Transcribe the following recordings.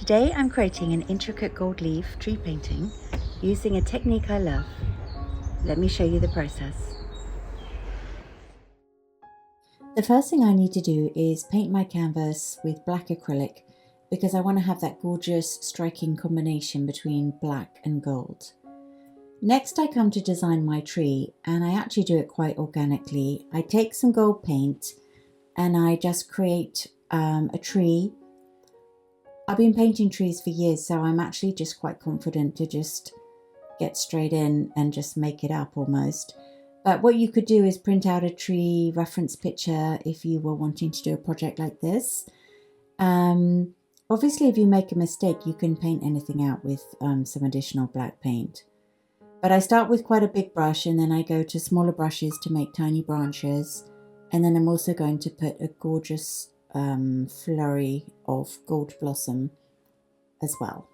Today I'm creating an intricate gold leaf tree painting using a technique I love. Let me show you the process. The first thing I need to do is paint my canvas with black acrylic because I want to have that gorgeous striking combination between black and gold. Next I come to design my tree, and I actually do it quite organically. I take some gold paint and I just create a tree. I've been painting trees for years, so I'm actually just quite confident to just get straight in and just make it up almost. But what you could do is print out a tree reference picture if you were wanting to do a project like this. Obviously, if you make a mistake, you can paint anything out with some additional black paint. But I start with quite a big brush, and then I go to smaller brushes to make tiny branches. And then I'm also going to put a gorgeous flurry of gold blossom as well.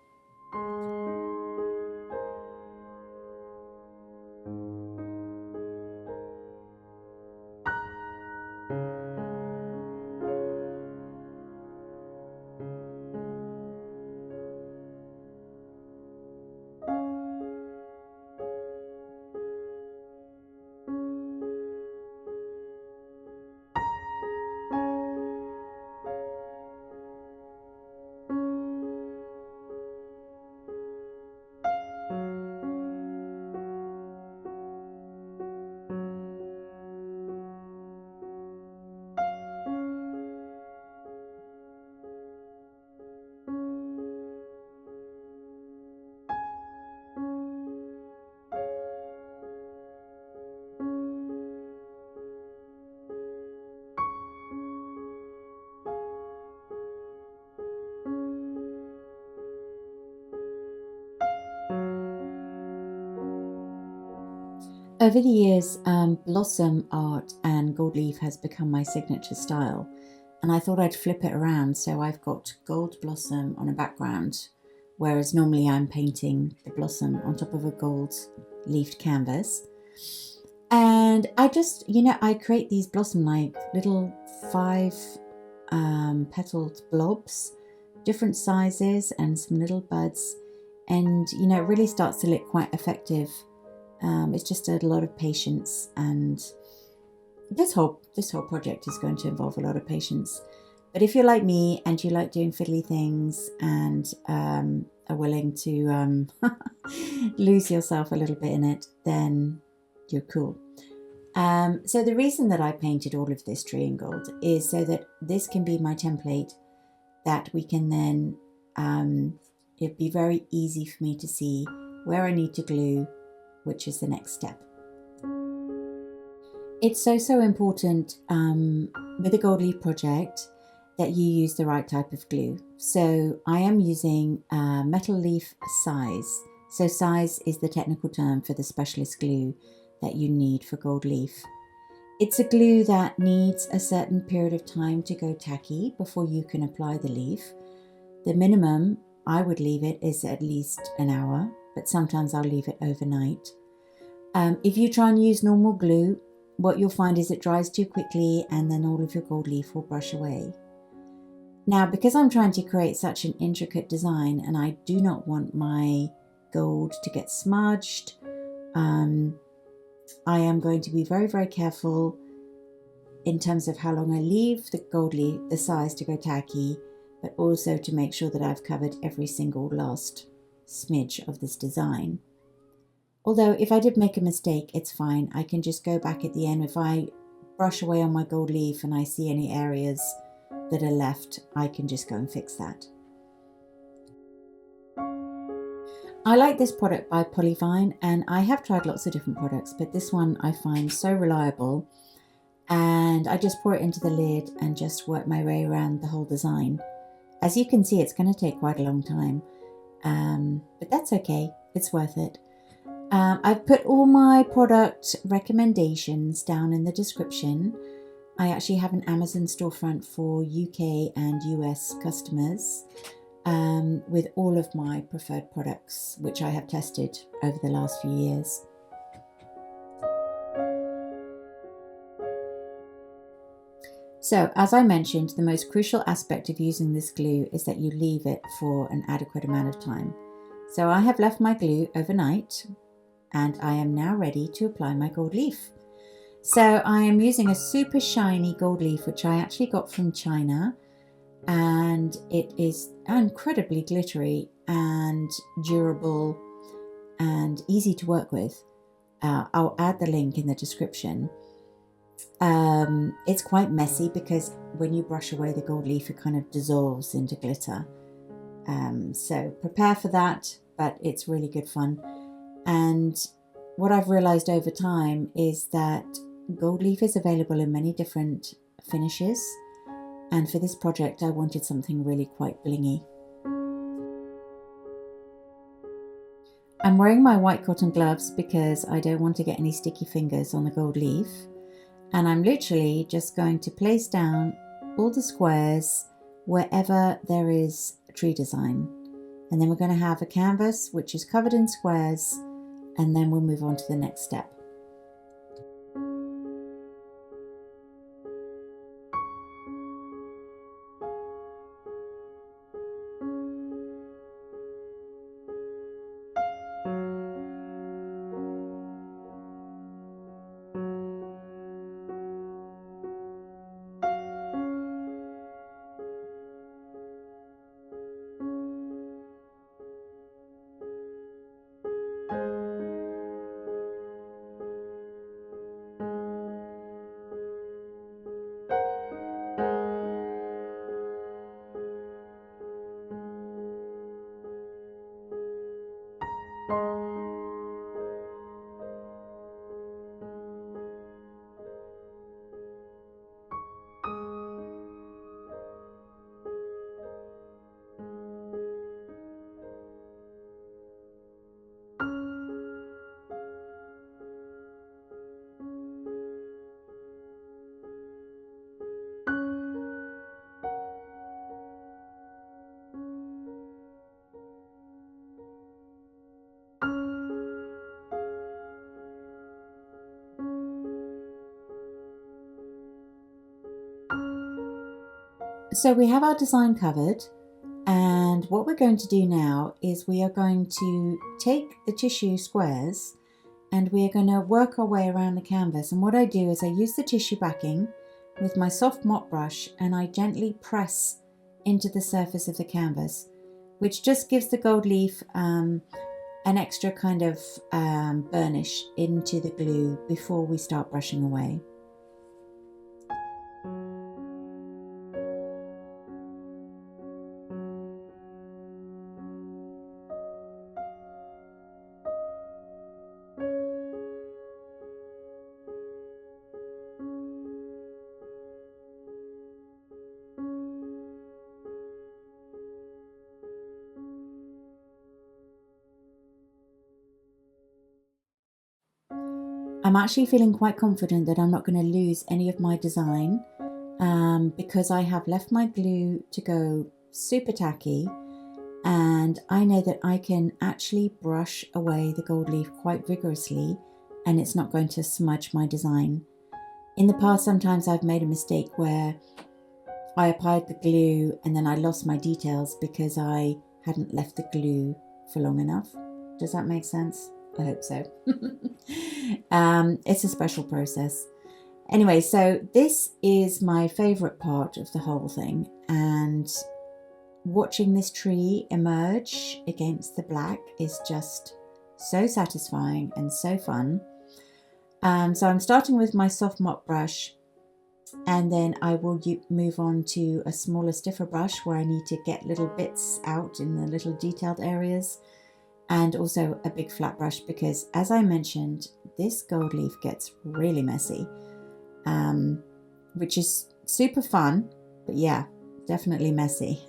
Over the years, blossom art and gold leaf has become my signature style, and I thought I'd flip it around, so I've got gold blossom on a background, whereas normally I'm painting the blossom on top of a gold leafed canvas. And I just, I create these blossom like little 5 petaled blobs, different sizes and some little buds, and it really starts to look quite effective. It's just a lot of patience, and this whole project is going to involve a lot of patience. But if you're like me and you like doing fiddly things and are willing to lose yourself a little bit in it, then you're cool. So the reason that I painted all of this tree in gold is so that this can be my template that we can then, it'd be very easy for me to see where I need to glue, which is the next step. It's so important with the gold leaf project that you use the right type of glue. So I am using metal leaf size. So size is the technical term for the specialist glue that you need for gold leaf. It's a glue that needs a certain period of time to go tacky before you can apply the leaf. The minimum I would leave it is at least an hour, but sometimes I'll leave it overnight. If you try and use normal glue, what you'll find is it dries too quickly and then all of your gold leaf will brush away. Now, because I'm trying to create such an intricate design and I do not want my gold to get smudged, I am going to be very, very careful in terms of how long I leave the gold leaf, the size to go tacky, but also to make sure that I've covered every single last smidge of this design. Although if I did make a mistake, it's fine. I can just go back at the end. If I brush away on my gold leaf and I see any areas that are left, I can just go and fix that. I like this product by Polyvine, and I have tried lots of different products, but this one I find so reliable. And I just pour it into the lid and just work my way around the whole design. As you can see, it's going to take quite a long time, but that's okay. It's worth it. I've put all my product recommendations down in the description. I actually have an Amazon storefront for UK and US customers with all of my preferred products, which I have tested over the last few years. So, as I mentioned, the most crucial aspect of using this glue is that you leave it for an adequate amount of time. So I have left my glue overnight and I am now ready to apply my gold leaf. So I am using a super shiny gold leaf, which I actually got from China, and it is incredibly glittery and durable and easy to work with. I'll add the link in the description. It's quite messy because when you brush away the gold leaf, it kind of dissolves into glitter. So prepare for that, but it's really good fun. And what I've realized over time is that gold leaf is available in many different finishes. And for this project, I wanted something really quite blingy. I'm wearing my white cotton gloves because I don't want to get any sticky fingers on the gold leaf. And I'm literally just going to place down all the squares wherever there is a tree design. And then we're going to have a canvas which is covered in squares, and then we'll move on to the next step. So we have our design covered, and what we're going to do now is we are going to take the tissue squares and we are going to work our way around the canvas. And what I do is I use the tissue backing with my soft mop brush and I gently press into the surface of the canvas, which just gives the gold leaf an extra kind of burnish into the glue before we start brushing away. I'm actually feeling quite confident that I'm not going to lose any of my design because I have left my glue to go super tacky, and I know that I can actually brush away the gold leaf quite vigorously and it's not going to smudge my design. In the past, sometimes I've made a mistake where I applied the glue and then I lost my details because I hadn't left the glue for long enough. Does that make sense? I hope so. It's a special process. Anyway, so this is my favorite part of the whole thing, and watching this tree emerge against the black is just so satisfying and so fun. So I'm starting with my soft mop brush, and then I will move on to a smaller, stiffer brush where I need to get little bits out in the little detailed areas, and also a big flat brush because, as I mentioned, this gold leaf gets really messy, which is super fun, but yeah, definitely messy.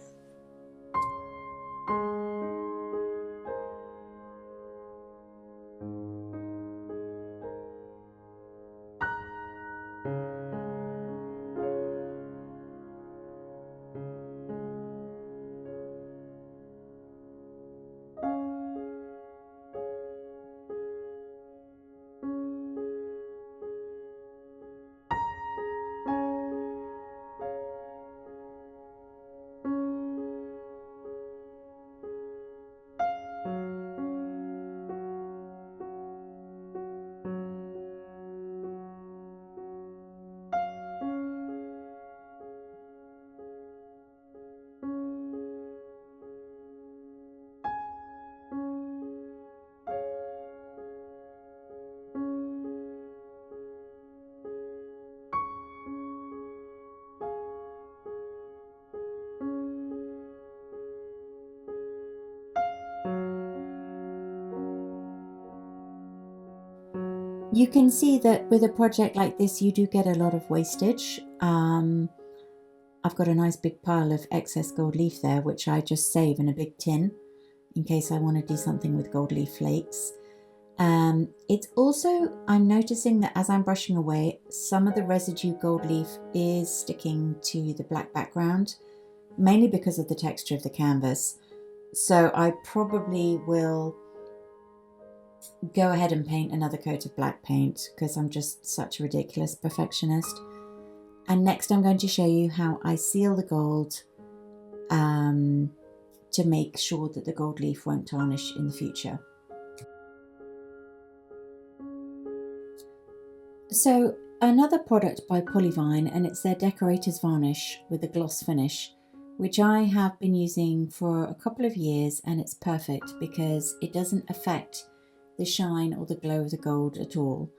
You can see that with a project like this, you do get a lot of wastage. I've got a nice big pile of excess gold leaf there, which I just save in a big tin in case I want to do something with gold leaf flakes. It's also, I'm noticing that as I'm brushing away, some of the residue gold leaf is sticking to the black background, mainly because of the texture of the canvas. So I probably will go ahead and paint another coat of black paint because I'm just such a ridiculous perfectionist. And next I'm going to show you how I seal the gold to make sure that the gold leaf won't tarnish in the future. So another product by Polyvine, and it's their Decorator's Varnish with a gloss finish, which I have been using for a couple of years, and it's perfect because it doesn't affect the shine or the glow of the gold at all.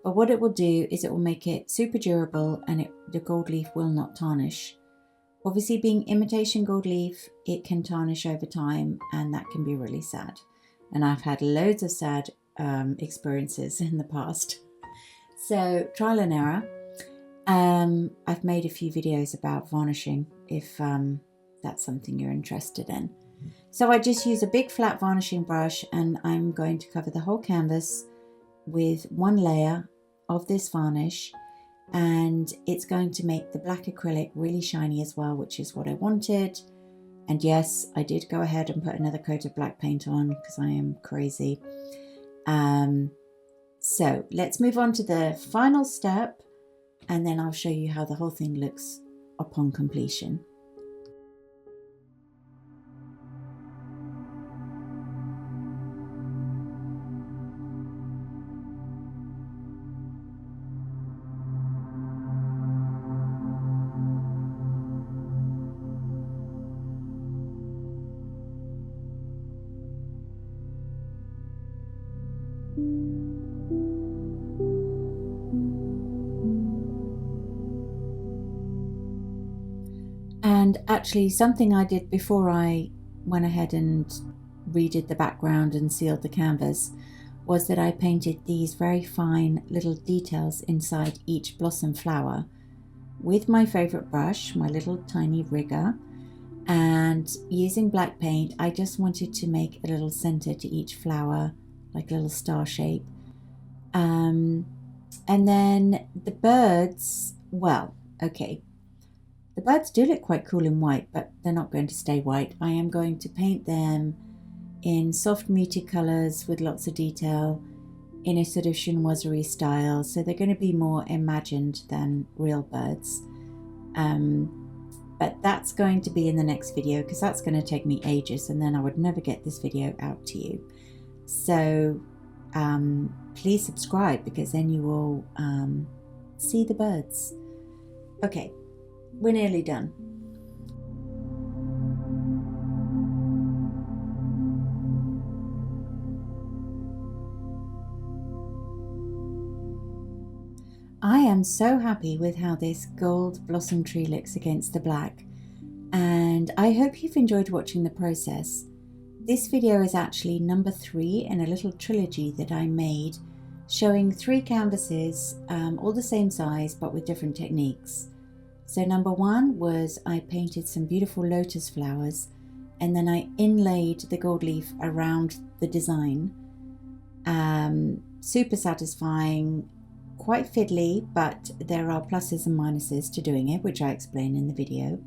But what it will do is it will make it super durable, and the gold leaf will not tarnish. Obviously, being imitation gold leaf, it can tarnish over time, and that can be really sad. And I've had loads of sad experiences in the past. So trial and error. I've made a few videos about varnishing if that's something you're interested in. So I just use a big flat varnishing brush, and I'm going to cover the whole canvas with one layer of this varnish, and it's going to make the black acrylic really shiny as well, which is what I wanted. And yes, I did go ahead and put another coat of black paint on because I am crazy. So let's move on to the final step, and then I'll show you how the whole thing looks upon completion. And actually, something I did before I went ahead and redid the background and sealed the canvas was that I painted these very fine little details inside each blossom flower with my favorite brush, my little tiny rigger, and using black paint. I just wanted to make a little center to each flower, like a little star shape. And then the birds, well, okay. The birds do look quite cool in white, but they're not going to stay white. I am going to paint them in soft muted colours with lots of detail in a sort of chinoiserie style. So they're going to be more imagined than real birds. But that's going to be in the next video because that's going to take me ages, and then I would never get this video out to you. So please subscribe because then you will see the birds. Okay. We're nearly done. I am so happy with how this gold blossom tree looks against the black, and I hope you've enjoyed watching the process. This video is actually number 3 in a little trilogy that I made showing 3 canvases, all the same size but with different techniques. So number 1 was I painted some beautiful lotus flowers, and then I inlaid the gold leaf around the design. Super satisfying, quite fiddly, but there are pluses and minuses to doing it, which I explain in the video.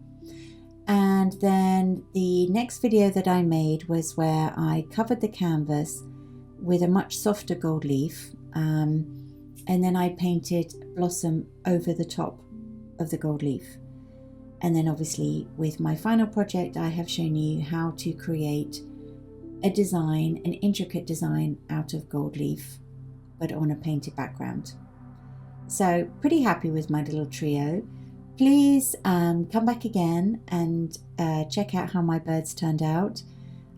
And then the next video that I made was where I covered the canvas with a much softer gold leaf, and then I painted blossom over the top of the gold leaf. And then obviously with my final project, I have shown you how to create a design, an intricate design out of gold leaf, but on a painted background. So pretty happy with my little trio. Please come back again and check out how my birds turned out.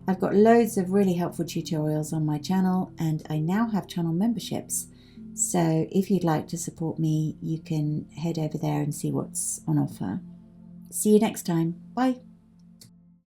I've got loads of really helpful tutorials on my channel, and I now have channel memberships. So if you'd like to support me, you can head over there and see what's on offer. See you next time. Bye.